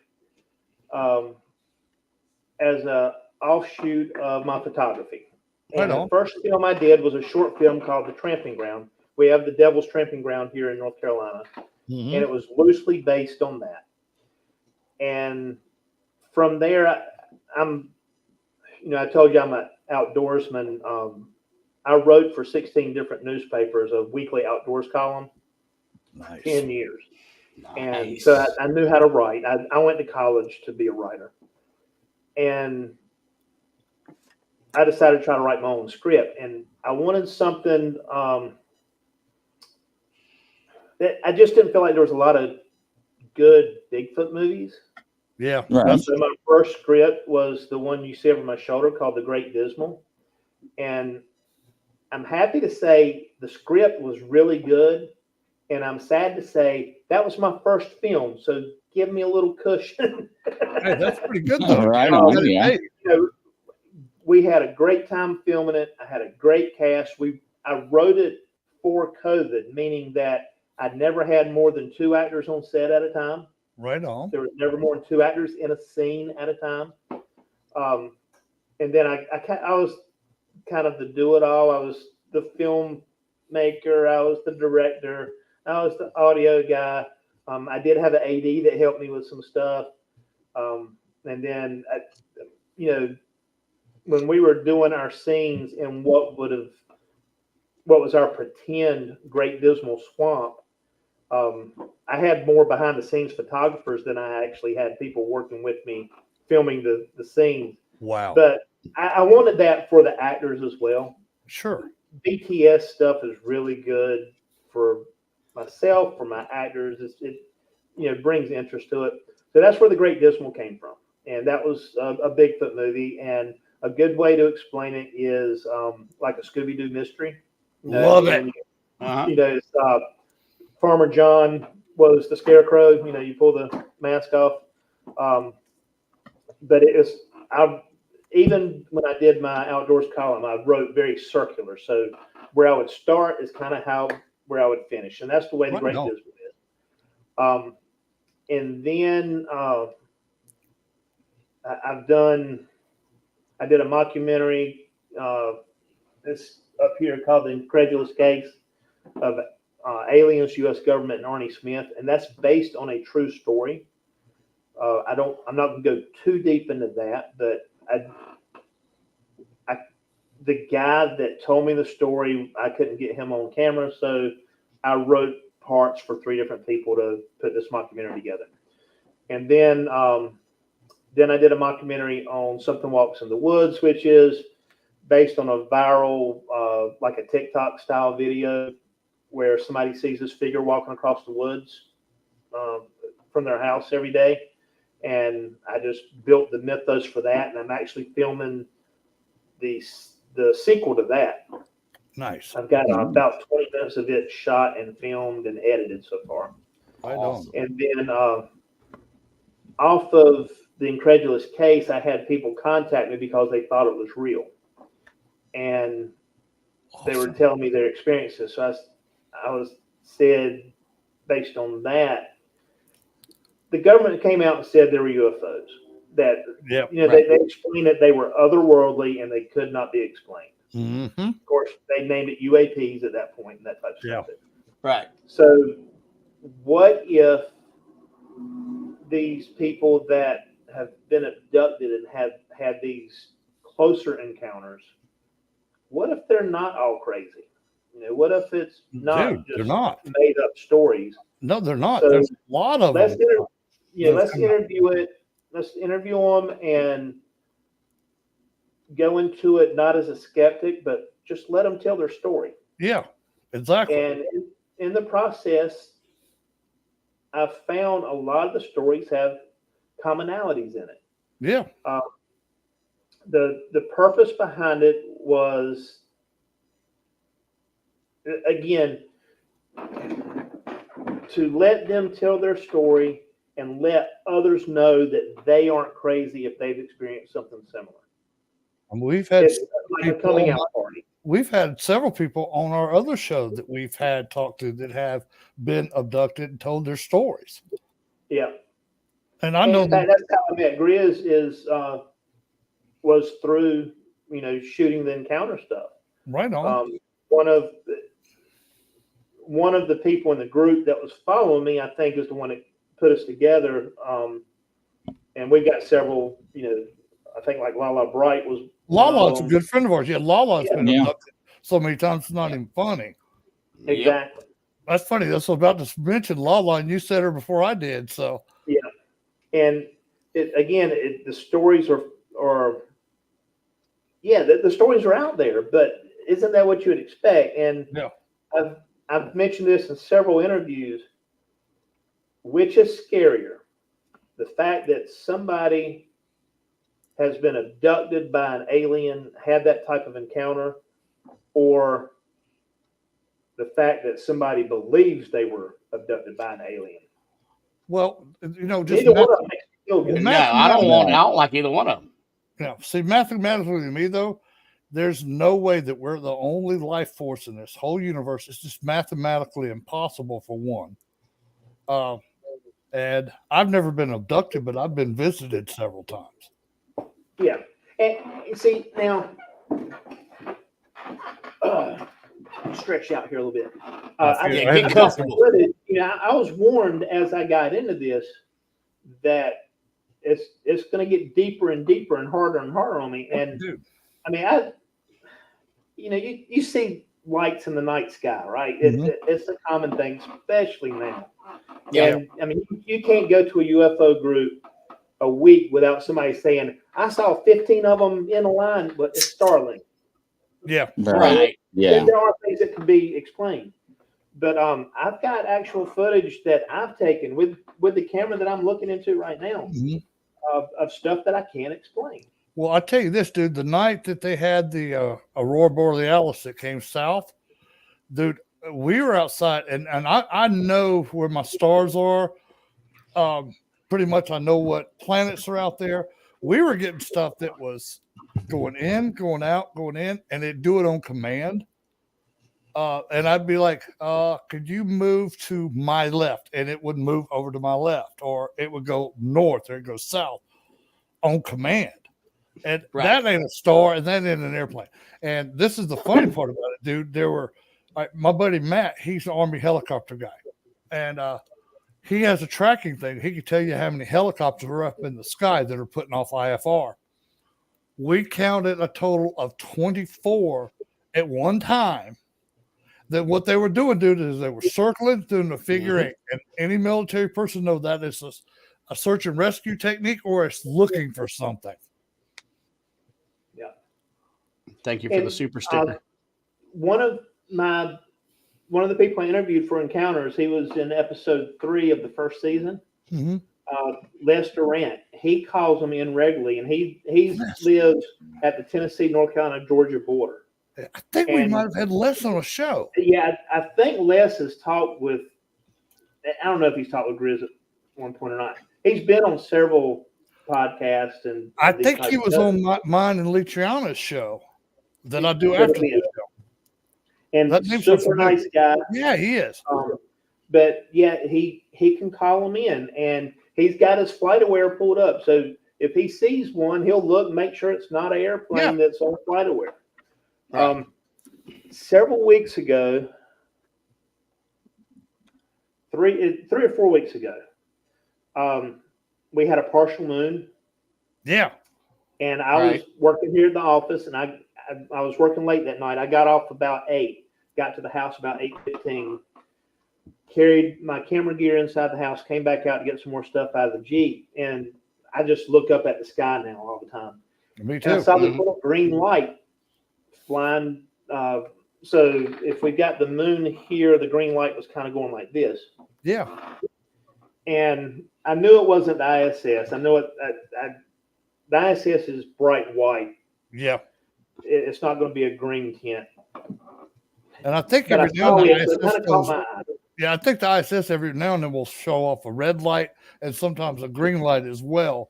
as a offshoot of my photography. And the first film I did was a short film called The Tramping Ground. We have the Devil's Tramping Ground here in North Carolina. Mm-hmm. And it was loosely based on that. And from there, I told you I'm an outdoorsman. I wrote for 16 different newspapers, a weekly outdoors column. Nice. 10 years. Nice. And so I knew how to write. I went to college to be a writer. And I decided to try to write my own script. And I wanted something I just didn't feel like there was a lot of good Bigfoot movies. Yeah. Right. So my first script was the one you see over my shoulder called The Great Dismal. And I'm happy to say the script was really good. And I'm sad to say that was my first film. So give me a little cushion. Hey, that's pretty good though. Right on, yeah. Hey, We had a great time filming it. I had a great cast. I wrote it for COVID, meaning that I'd never had more than 2 actors on set at a time. right on. There was never more than 2 actors in a scene at a time. And then I was kind of the do-it-all. I was the filmmaker. I was the director. I was the audio guy. I did have an AD that helped me with some stuff. And then, when we were doing our scenes in what was our pretend Great Dismal Swamp, I had more behind the scenes photographers than I actually had people working with me filming the scenes. Wow. But I wanted that for the actors as well. Sure. BTS stuff is really good for myself, for my actors. It brings interest to it. So that's where the Great Dismal came from. And that was a Bigfoot movie. And a good way to explain it is like a Scooby-Doo mystery. Love it. It's, Farmer John was the scarecrow. You pull the mask off. But even when I did my outdoors column, I wrote very circular. So where I would start is kind of where I would finish. And that's the way the Great Dismal is. And then I did a mockumentary this up here called The Incredulous Case of Aliens, U.S. Government, and Arnie Smith. And that's based on a true story. I'm not going to go too deep into that, but the guy that told me the story, I couldn't get him on camera, so I wrote parts for 3 different people to put this mockumentary together. And then I did a mockumentary on Something Walks in the Woods, which is based on a viral, like a TikTok style video where somebody sees this figure walking across the woods from their house every day. And I just built the mythos for that. And I'm actually filming the sequel to that. Nice. I've got about 20 minutes of it shot and filmed and edited so far. Awesome. And then off of The Incredulous Case, I had people contact me because they thought it was real. And they were telling me their experiences. So I said, based on that, the government came out and said there were UFOs. That they explained that they were otherworldly and they could not be explained. Mm-hmm. Of course, they named it UAPs at that point and that type of stuff. Right. So, what if these people that have been abducted and have had these closer encounters, what if they're not all crazy? What if it's not they're not made up stories? No, they're not. So there's a lot of them. Let's interview it. Let's interview them and go into it not as a skeptic, but just let them tell their story. Yeah, exactly. And in the process, I've found a lot of the stories have commonalities in it. Yeah. The purpose behind it was, again, to let them tell their story and let others know that they aren't crazy if they've experienced something similar. And we've had like a coming out party. We've had several people on our other show that we've had talked to that have been abducted and told their stories. Yeah. And I know that's how I met Grizz was through, shooting the encounter stuff. Right on. One of the people in the group that was following me, I think, is the one that put us together. And we got several, I think like Lala Bright was. Lala's a good friend of ours. Yeah, Lala's been abducted so many times it's not even funny. Exactly. That's funny. That's what I was about to mention Lala, and you said her before I did. So yeah, and the stories are the stories are out there, but isn't that what you would expect? And I've mentioned this in several interviews. Which is scarier? The fact that somebody has been abducted by an alien, had that type of encounter, or the fact that somebody believes they were abducted by an alien? Well, just neither one of them makes me feel good. No, I don't like either one of them. Yeah. See, mathematically to me though, there's no way that we're the only life force in this whole universe. It's just mathematically impossible for one. And I've never been abducted, but I've been visited several times. Yeah. And see, now, stretch out here a little bit. Get comfortable. I was warned as I got into this that it's going to get deeper and deeper and harder on me. And I mean, you see lights in the night sky, right? It's a common thing, especially now. Yeah. And I mean, you can't go to a UFO group a week without somebody saying, I saw 15 of them in a line, but it's Starlink. Yeah. Right. Yeah. There are things that can be explained. But I've got actual footage that I've taken with the camera that I'm looking into right now of stuff that I can't explain. Well, I tell you this, dude, the night that they had the Aurora Borealis that came south, dude, we were outside and I know where my stars are. Pretty much I know what planets are out there. We were getting stuff that was going in, going out, going in, and it'd do it on command. And I'd be like, could you move to my left? And it would move over to my left, or it would go north or it goes south on command. And that ain't a star and that ain't an airplane. And this is the funny part about it, dude. There were my buddy Matt, he's an Army helicopter guy. And he has a tracking thing. He can tell you how many helicopters are up in the sky that are putting off IFR. We counted a total of 24 at one time. That what they were doing, dude, is they were circling, doing the figure eight. And any military person knows that is a search and rescue technique, or it's looking for something. Yeah. Thank you for the super sticker. One of the people I interviewed for Encounters, he was in episode 3 of the first season. Les Durant, he calls him in regularly, and he lives at the Tennessee, North Carolina, Georgia border. I think we might have had Les on a show. Yeah, I think Les has talked with, I don't know if he's talked with Grizz at one point or not. He's been on several podcasts. And I think he was on mine and Luciana's show that I do after the show. And super nice guy. Yeah, he is. But yeah, he can call him in, and he's got his FlightAware pulled up. So if he sees one, he'll look and make sure it's not an airplane that's on FlightAware. Right. Several weeks ago, 3 or 4 weeks ago, we had a partial moon. Yeah. And I was working here at the office, and I was working late that night. I got off about 8, got to the house about 8:15, carried my camera gear inside the house, came back out to get some more stuff out of the Jeep, and I just look up at the sky now all the time. Me too. And I saw this little green light flying. So if we got the moon here, the green light was kind of going like this. Yeah. And I knew it wasn't the ISS. I know it. The ISS is bright white. Yeah. It's not going to be a green tint. And I think every now and then, I think the ISS every now and then will show off a red light and sometimes a green light as well.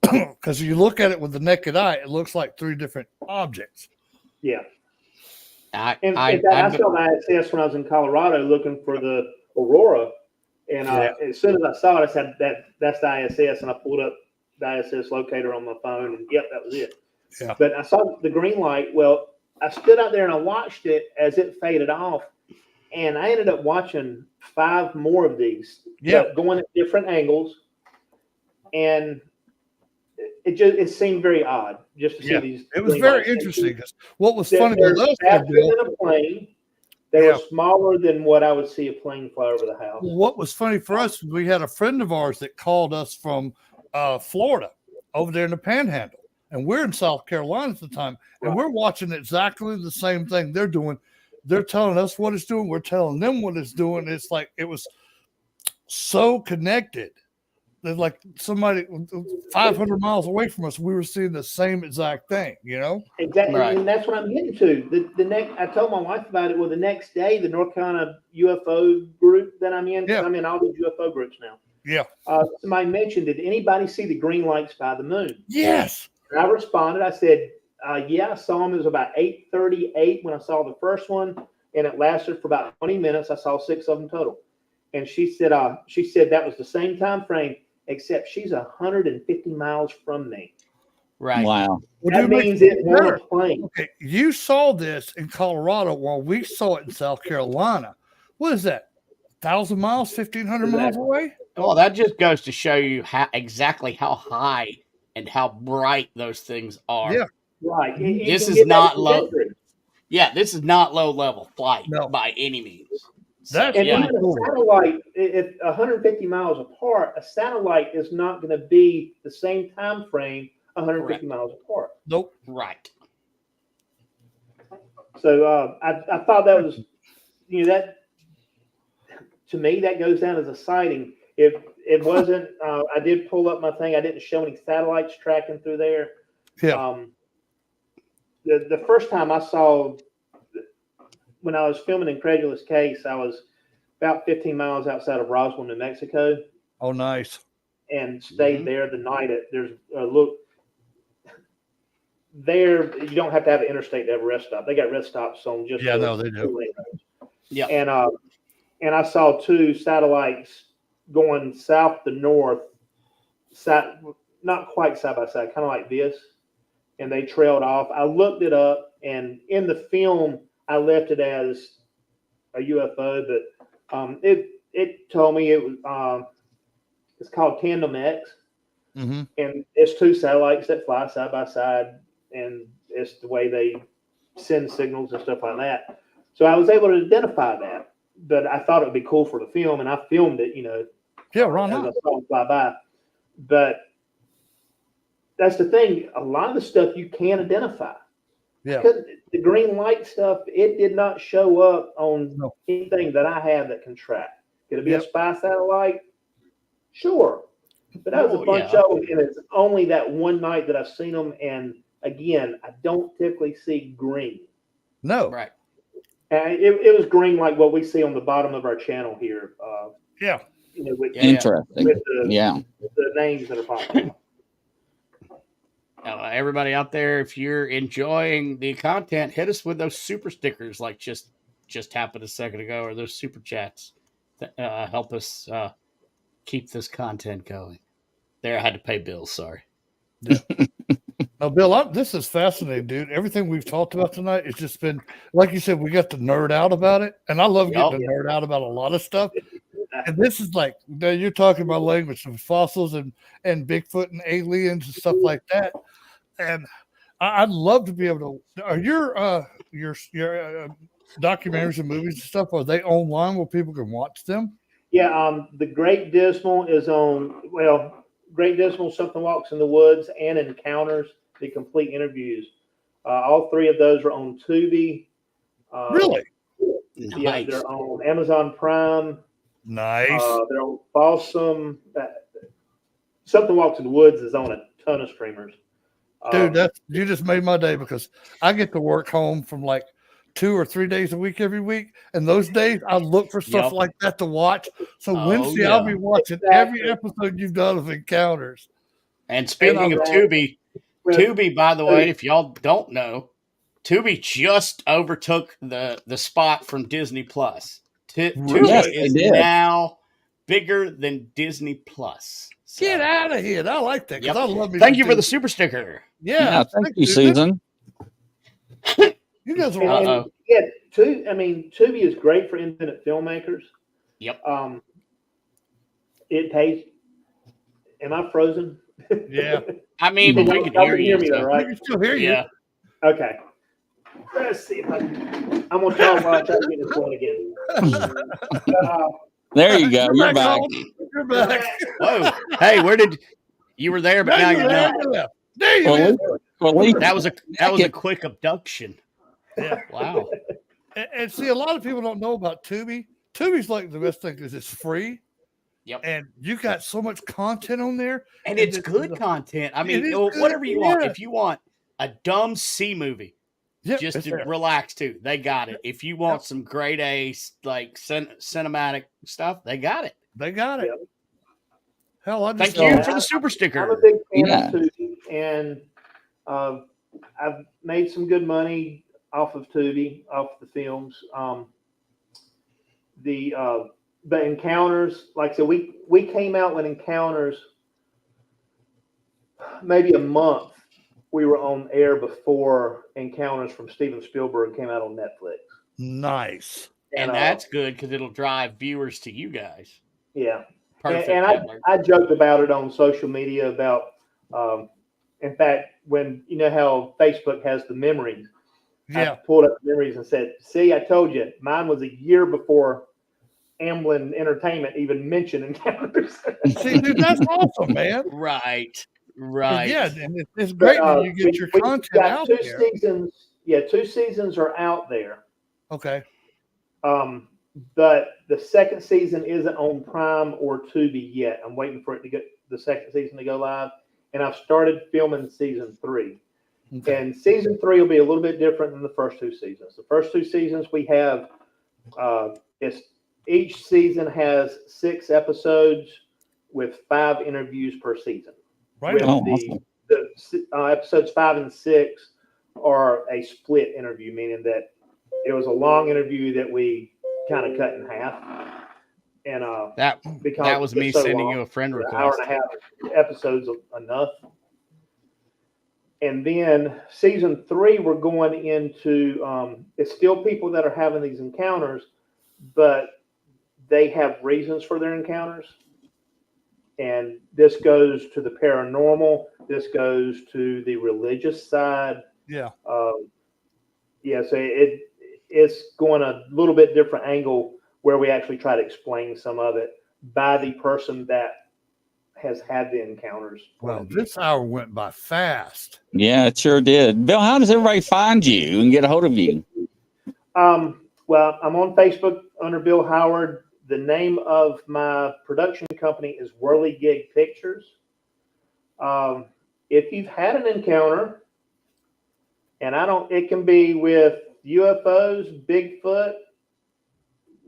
Because you look at it with the naked eye, it looks like 3 different objects. Yeah. I saw the ISS when I was in Colorado looking for the Aurora. And as soon as I saw it, I said, that's the ISS. And I pulled up the ISS locator on my phone. And yep, that was it. Yeah. But I saw the green light. Well, I stood out there and I watched it as it faded off. And I ended up watching 5 more of these. Going at different angles. And it seemed very odd just to see these. It was very interesting. What was funny about those? Faster than a plane. They were smaller than what I would see a plane fly over the house. What was funny for us, we had a friend of ours that called us from Florida over there in the Panhandle, and we're in South Carolina at the time, and we're watching exactly the same thing they're doing. they're telling us what it's doing. We're telling them what it's doing. It's like it was so connected. They're like somebody 500 miles away from us, we were seeing the same exact thing, you know? Exactly, Right. and that's what I'm getting to. The next, I told my wife about it. Well, the next day, the North Carolina UFO group that I'm in, because I'm in all these UFO groups now. Yeah. Somebody mentioned, did anybody see the green lights by the moon? Yes. And I responded. I said, yeah, I saw them. It was about 8:38 when I saw the first one, and it lasted for about 20 minutes. I saw 6 of them total. And she said that was the same time frame, except she's 150 miles from me. Right. Wow. That means it won a plane. Okay, you saw this in Colorado while we saw it in South Carolina. What is that? 1,000 miles, 1,500 miles away? Well, that just goes to show you exactly how high and how bright those things are. Yeah. Right. This is not low. Yeah, this is not low level flight by any means. That's and yeah. even a satellite, if 150 miles apart, a satellite is not going to be the same time frame 150 miles apart. Nope. Right. So I thought that was, that to me, that goes down as a sighting. If it wasn't, I did pull up my thing. I didn't show any satellites tracking through there. Yeah. The first time I saw, when I was filming Incredulous Case, I was about 15 miles outside of Roswell, New Mexico. Oh, nice. And stayed there the night. There's a look there. You don't have to have an interstate to have a rest stop. They got rest stops on just they do. Yeah. And I saw 2 satellites going south to north, not quite side by side, kind of like this. And they trailed off. I looked it up, and in the film, I left it as a UFO, but it told me it was it's called Tandem X, and it's 2 satellites that fly side by side, and it's the way they send signals and stuff like that. So I was able to identify that, but I thought it would be cool for the film, and I filmed it, Yeah, Ron. as I saw them fly by. But that's the thing. A lot of the stuff you can't identify. Yeah. Because the green light stuff, it did not show up on anything that I have that can track. Could it be a spy satellite? Sure. But that was a bunch of them, and it's only that one night that I've seen them. And again, I don't typically see green. No. Right. It was green like what we see on the bottom of our channel here. Interesting. With the names that are popping up. Everybody out there, if you're enjoying the content, hit us with those super stickers like just happened a second ago, or those super chats that help us keep this content going. There, I had to pay bills. Sorry. Yeah. Now, Bill, this is fascinating, dude. Everything we've talked about tonight, it's just been, like you said, we got to nerd out about it. And I love getting to nerd out about a lot of stuff. And this is like, you're talking about language of fossils and Bigfoot and aliens and stuff like that. And I'd love to be able to. Are your documentaries and movies and stuff, are they online where people can watch them? Yeah, the Great Dismal is on. Well, Great Dismal, Something Walks in the Woods, and Encounters, the complete interviews. All 3 of those are on Tubi. Really? Yeah, they're on Amazon Prime. Nice. They're on Balsam. Something Walks in the Woods is on a ton of streamers. Dude, you just made my day, because I get to work home from like 2 or 3 days a week every week, and those days I look for stuff like that to watch. So Wednesday I'll be watching every episode you've done of Encounters. And speaking of Tubi, by the way, if y'all don't know, Tubi just overtook the spot from Disney Plus. Tubi is now bigger than Disney Plus. So. Get out of here. I like that, because I love me. Thank you for the super sticker. Yeah, thank you, Susan. You guys are Tubi is great for independent filmmakers. Yep. It pays. Am I frozen? Yeah. I mean, but we can hear you. Me though, right? We can still hear you. Yeah. Okay. Let's see if I'm gonna talk while I try to get this going again. There you go. You're back. You're back. Whoa. Hey, you were there, but now you're not. There you go. Well, that was a quick abduction. Yeah. Wow. And see, a lot of people don't know about Tubi. Tubi's like the best thing because it's free. Yep. And you got so much content on there. And it's good content. I mean, whatever you want. If you want a dumb C movie, just to relax to, they got it. If you want some grade A, like cinematic stuff, they got it. They got it. Yep. Hell, thank you for the super sticker. I'm a big fan of Tubi, and I've made some good money off of Tubi, off the films. The Encounters, like I said, we came out with Encounters maybe a month. We were on air before Encounters from Steven Spielberg came out on Netflix. Nice. And that's good because it'll drive viewers to you guys. Yeah. Perfect. And I joked about it on social media about, in fact, when you know how Facebook has the memories. Yeah. I pulled up the memories and said, see, I told you, mine was a year before Amblin Entertainment even mentioned Encounters. See, dude, that's awesome, man. Right. Yeah, and it's great that you get your content out there. Two seasons are out there. Okay. But the second season isn't on Prime or Tubi yet. I'm waiting for it to get the second season to go live, and I've started filming season 3. Okay. And season 3 will be a little bit different than the first 2 seasons. The first 2 seasons we have, each season has 6 episodes with 5 interviews per season. Right. The episodes 5 and 6 are a split interview, meaning that it was a long interview that we kind of cut in half. And that was me sending you a friend request. An hour and a half episodes enough. And then season 3, we're going into it's still people that are having these encounters, but they have reasons for their encounters. And this goes to the paranormal. This goes to the religious side. Yeah. So it's going a little bit different angle where we actually try to explain some of it by the person that has had the encounters. Well, this hour went by fast. Yeah, it sure did. Bill, how does everybody find you and get a hold of you? Well, I'm on Facebook under Bill Howard. The name of my production company is Whirligig Pictures. If you've had an encounter, and it can be with UFOs, Bigfoot,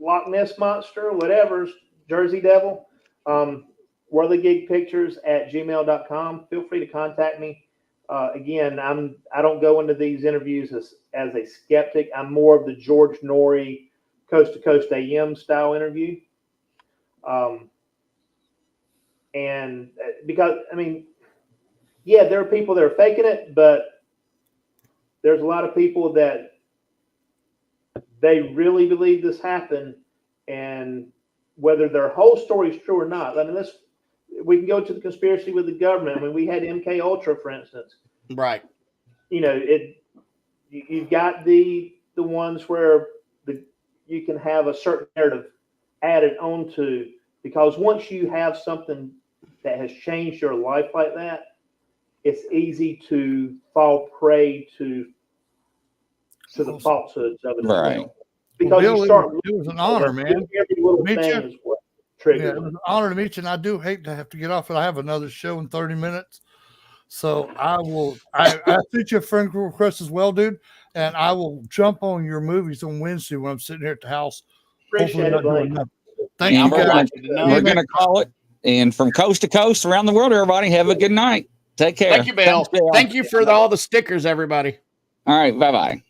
Loch Ness Monster, whatever, Jersey Devil, whirligigpictures@gmail.com. Feel free to contact me. Again, I don't go into these interviews as a skeptic. I'm more of the George Norrie Coast to Coast AM style interview. And because, there are people that are faking it, but there's a lot of people that they really believe this happened, and whether their whole story is true or not. We can go to the conspiracy with the government. We had MK Ultra, for instance. Right. You've got the ones where you can have a certain narrative added onto, because once you have something that has changed your life like that, it's easy to fall prey to the falsehoods of it. Right. Because Bill, it was an honor, man. Every little thing is what triggers it. It was an honor to meet you, and I do hate to have to get off, but I have another show in 30 minutes. So I sent you a friend request as well, dude, and I will jump on your movies on Wednesday when I'm sitting here at the house. Appreciate it, Blaine. Thank you, guys. We're going to call it. And from coast to coast around the world, everybody, have a good night. Take care. Thank you, Bill. Thank you for all the stickers, everybody. All right. Bye-bye.